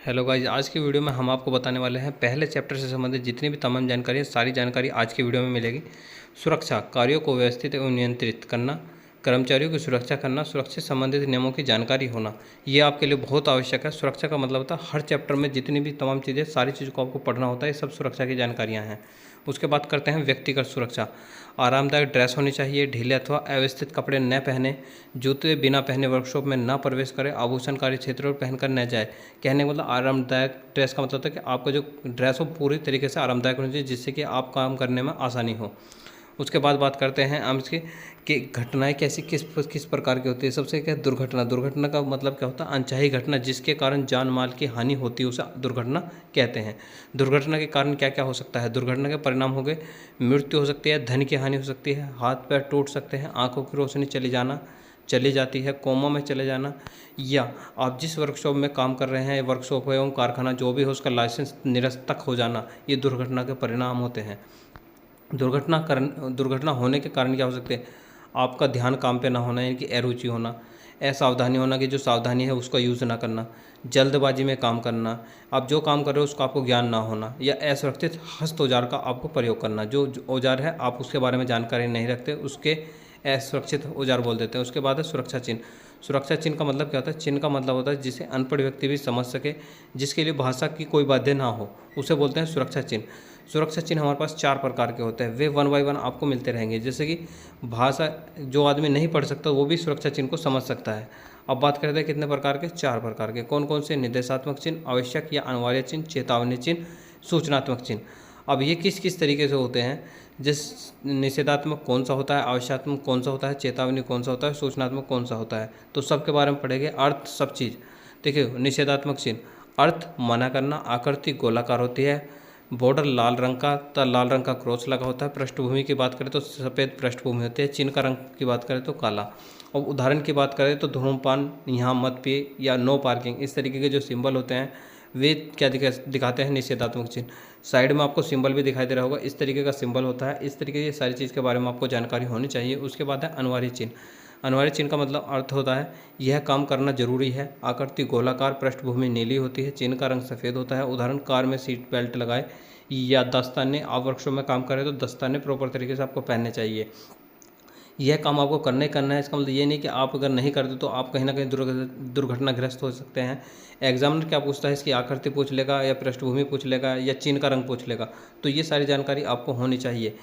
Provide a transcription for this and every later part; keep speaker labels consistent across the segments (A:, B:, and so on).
A: Hello guys, आज की video में हम आपको बताने वाले हैं पहले चैप्टर से संबंधित जितनी भी तमाम जानकारी है, सारी जानकारी आज की वीडियो में मिलेगी। सुरक्षा कार्यों को व्यवस्थित एवं नियंत्रित करना, कर्मचारियों की सुरक्षा करना, सुरक्षा से संबंधित नियमों की जानकारी होना, ये आपके लिए बहुत आवश्यक है। सुरक्षा का मतलब होता है हर चैप्टर में जितनी भी तमाम चीज़ें, सारी चीज़ को आपको पढ़ना होता है। ये सब सुरक्षा की जानकारियाँ हैं। उसके बाद करते हैं व्यक्तिगत सुरक्षा। आरामदायक ड्रेस होनी चाहिए, ढीले अथवा अव्यवस्थित कपड़े न पहने, जूते बिना पहने वर्कशॉप में न प्रवेश करें, आभूषणकारी क्षेत्रों में पहनकर न जाए। कहने का मतलब आरामदायक ड्रेस का मतलब होता है कि आपका जो ड्रेस हो पूरी तरीके से आरामदायक होनी चाहिए, जिससे कि आप काम करने में आसानी हो। उसके बाद बात करते हैं हम इसकी कि घटनाएं कैसी किस प्रकार की होती है। सबसे क्या दुर्घटना। दुर्घटना का मतलब क्या होता है? अनचाही घटना जिसके कारण जान माल की हानि होती है, उसे दुर्घटना कहते हैं। दुर्घटना के कारण क्या क्या हो सकता है? दुर्घटना के परिणाम हो गए मृत्यु हो सकती है, धन की हानि हो सकती है, हाथ पैर टूट सकते हैं, आंखों की रोशनी चली जाती है, कोमा में चले जाना, या आप जिस वर्कशॉप में काम कर रहे हैं, वर्कशॉप एवं कारखाना जो भी हो, उसका लाइसेंस निरस्त हो जाना, ये दुर्घटना के परिणाम होते हैं। दुर्घटना होने के कारण क्या हो सकते हैं? आपका ध्यान काम पे ना होना, यानी कि अरुचि होना, असावधानी होना कि जो सावधानी है उसका यूज़ ना करना, जल्दबाजी में काम करना, आप जो काम कर रहे हो उसका आपको ज्ञान ना होना, या असुरक्षित हस्त औजार का आपको प्रयोग करना। जो औजार है आप उसके बारे में जानकारी नहीं रखते, उसके असुरक्षित औजार बोल देते हैं। उसके बाद है सुरक्षा चिन्ह। सुरक्षा चिन्ह का मतलब क्या होता है? चिन्ह का मतलब होता है जिसे अनपढ़ व्यक्ति भी समझ सके, जिसके लिए भाषा की कोई बाध्य ना हो, उसे बोलते हैं सुरक्षा चिन्ह। सुरक्षा चिन्ह हमारे पास 4 प्रकार के होते हैं, वे 1 बाय 1 आपको मिलते रहेंगे। जैसे कि भाषा जो आदमी नहीं पढ़ सकता वो भी सुरक्षा चिन्ह को समझ सकता है। अब बात करते हैं कितने प्रकार के? 4 प्रकार के। कौन कौन से? निर्देशात्मक चिन्ह, आवश्यक या अनिवार्य चिन्ह, चेतावनी चिन्ह, सूचनात्मक चिन्ह। अब ये किस किस तरीके से होते हैं? जिस निषेधात्मक कौन सा होता है, आवश्यकात्मक कौन सा होता है, चेतावनी कौन सा होता है, सूचनात्मक कौन सा होता है, तो सबके बारे में पढ़ेंगे। अर्थ सब चीज़ देखिए। निषेधात्मक चिन्ह, अर्थ मना करना, आकृति गोलाकार होती है, बॉर्डर लाल रंग का क्रॉस लगा होता है। पृष्ठभूमि की बात करें तो सफ़ेद पृष्ठभूमि होती है। चिन्ह का रंग की बात करें तो काला। और उदाहरण की बात करें तो धूम्रपान, यहाँ मत पिए, या नो पार्किंग, इस तरीके के जो सिंबल होते हैं वे क्या दिखाते हैं? निषेधात्मक चिन्ह। साइड में आपको सिंबल भी दिखाई दे रहा होगा, इस तरीके का सिंबल होता है। इस तरीके की सारी चीज़ के बारे में आपको जानकारी होनी चाहिए। उसके बाद है अनिवार्य चिन्ह। अनिवार्य चिन्ह का मतलब अर्थ होता है यह काम करना जरूरी है। आकृति गोलाकार, पृष्ठभूमि नीली होती है, चिन्ह का रंग सफ़ेद होता है। उदाहरण कार में सीट बेल्ट लगाए, या दस्ताने, आप वर्कशॉप में काम करें तो दस्ताने प्रॉपर तरीके से आपको पहनने चाहिए। यह काम आपको करना है। इसका मतलब ये नहीं कि आप अगर नहीं करते तो आप कहीं ना कहीं दुर्घटनाग्रस्त हो सकते हैं। एग्जामिनर क्या पूछता है? इसकी आकृति पूछ लेगा, या पृष्ठभूमि पूछ लेगा, या चिन्ह का रंग पूछ लेगा। तो ये सारी जानकारी आपको होनी चाहिए।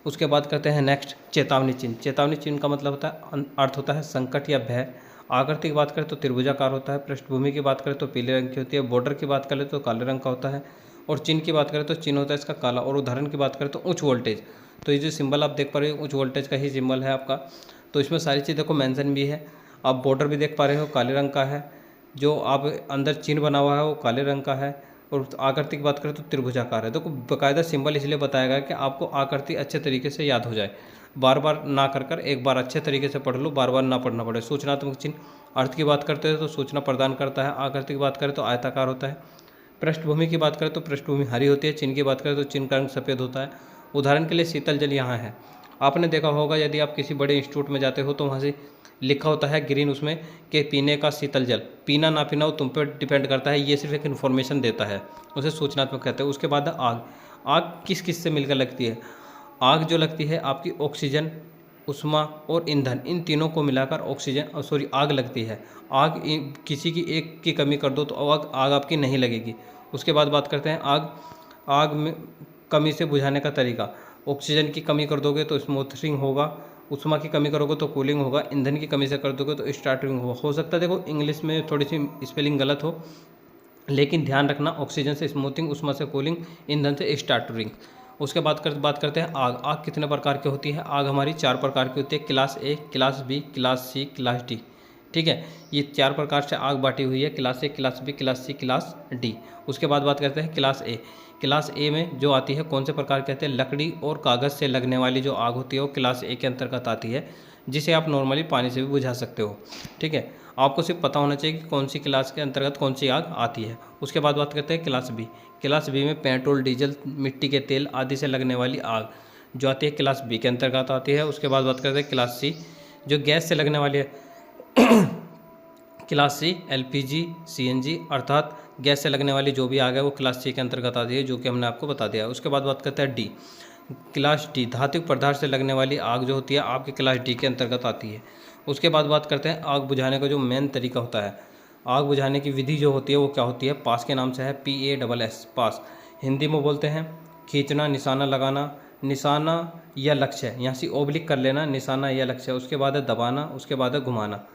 A: उसके बाद करते हैं नेक्स्ट, चेतावनी चिन्ह। चेतावनी चिन्ह का मतलब होता है अर्थ होता है संकट या भय। आकृति की बात करें तो त्रिभुजाकार होता है। पृष्ठभूमि की बात करें तो पीले रंग की होती है। बॉर्डर की बात करें तो काले रंग का होता है। और चिन्ह की बात करें तो चिन्ह होता है इसका काला। और उदाहरण की बात करें तो उच्च वोल्टेज। तो ये जो सिंबल आप देख पा रहे हो उच्च वोल्टेज का ही सिंबल है आपका। तो इसमें सारी चीज़ों को मेंशन भी है। आप बॉर्डर भी देख पा रहे हो काले रंग का है, जो आप अंदर चिन्ह बना हुआ है वो काले रंग का है। और आकृति की बात करें तो त्रिभुजाकार है। तो बाकायदा सिंबल इसलिए बताया गया कि आपको आकृति अच्छे तरीके से याद हो जाए। बार बार ना कर एक बार अच्छे तरीके से पढ़ लो, बार बार ना पढ़ना पड़े। सूचनात्मक चिन्ह, अर्थ की बात करते हैं तो सूचना प्रदान करता है। आकृति की बात करें तो आयताकार होता है। पृष्ठभूमि की बात करें तो पृष्ठभूमि हरी होती है। चिन्ह की बात करें तो चिन्ह का रंग सफ़ेद होता है। उदाहरण के लिए शीतल जल यहाँ है। आपने देखा होगा यदि आप किसी बड़े इंस्टीट्यूट में जाते हो तो वहाँ से लिखा होता है ग्रीन उसमें कि पीने का शीतल जल। पीना ना पीना वो तुम पे डिपेंड करता है, ये सिर्फ एक इन्फॉर्मेशन देता है, उसे सूचनात्मक कहते हैं। उसके बाद आग। आग किस किस से मिलकर लगती है? आग जो लगती है आपकी ऑक्सीजन, उष्मा और ईंधन, इन तीनों को मिलाकर आग लगती है। आग किसी की एक की कमी कर दो तो आग आपकी नहीं लगेगी। उसके बाद बात करते हैं आग में कमी से बुझाने का तरीका। ऑक्सीजन की कमी कर दोगे तो स्मोथरिंग होगा, उष्मा की कमी करोगे तो कूलिंग होगा, ईंधन की कमी से कर दोगे तो स्टार्टरिंग होगा। हो सकता है देखो इंग्लिश में थोड़ी सी स्पेलिंग गलत हो, लेकिन ध्यान रखना ऑक्सीजन से स्मूथिंग, उष्मा से कूलिंग, ईंधन से स्टार्टरिंग। उसके बाद बात करते हैं आग। आग कितने प्रकार की होती है? आग हमारी 4 प्रकार की होती है, class A, class B, class C, class D. ठीक है, ये 4 प्रकार से आग बांटी हुई है, class A, class B, class C, class D. उसके बाद बात करते हैं क्लास ए। क्लास ए में जो आती है कौन से प्रकार कहते हैं? लकड़ी और कागज़ से लगने वाली जो आग होती है वो क्लास ए के अंतर्गत आती है, जिसे आप नॉर्मली पानी से भी बुझा सकते हो। ठीक है, आपको सिर्फ पता होना चाहिए कि कौन सी क्लास के अंतर्गत कौन सी आग आती है। उसके बाद बात करते हैं क्लास बी। क्लास बी में पेट्रोल, डीजल, मिट्टी के तेल आदि से लगने वाली आग जो आती है क्लास बी के अंतर्गत आती है। उसके बाद बात करते हैं क्लास सी, जो गैस से लगने वाली है क्लास सी एलपीजी सीएनजी अर्थात गैस से लगने वाली जो भी आग है वो क्लास सी के अंतर्गत आती है, जो कि हमने आपको बता दिया। उसके बाद बात करते हैं डी, क्लास डी धातु पदार्थ से लगने वाली आग जो होती है आपकी क्लास डी के अंतर्गत आती है। उसके बाद बात करते हैं आग बुझाने का जो मेन तरीका होता है, आग बुझाने की विधि जो होती है वो क्या होती है, पास के नाम से है, PASS पास। हिंदी में बोलते हैं खींचना, निशाना लगाना, निशाना या लक्ष्य, यहाँ से ओब्लिक कर लेना, निशाना या लक्ष्य। उसके बाद है दबाना, उसके बाद है घुमाना।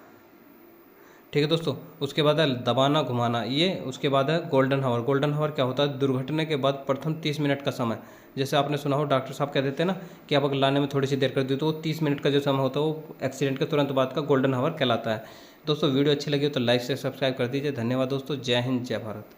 A: ठीक है दोस्तों, उसके बाद है दबाना घुमाना ये। उसके बाद है गोल्डन हावर। गोल्डन हावर क्या होता है, दुर्घटना के बाद प्रथम 30 मिनट का समय। जैसे आपने सुना हो डॉक्टर साहब कह देते हैं ना कि आप अगर लाने में थोड़ी सी देर कर दी तो वो 30 मिनट का जो समय होता है वो एक्सीडेंट के तुरंत बाद का गोल्डन हावर कहलाता है। दोस्तों वीडियो अच्छी लगी तो लाइक से सब्सक्राइब कर दीजिए। धन्यवाद दोस्तों, जय हिंद जय भारत।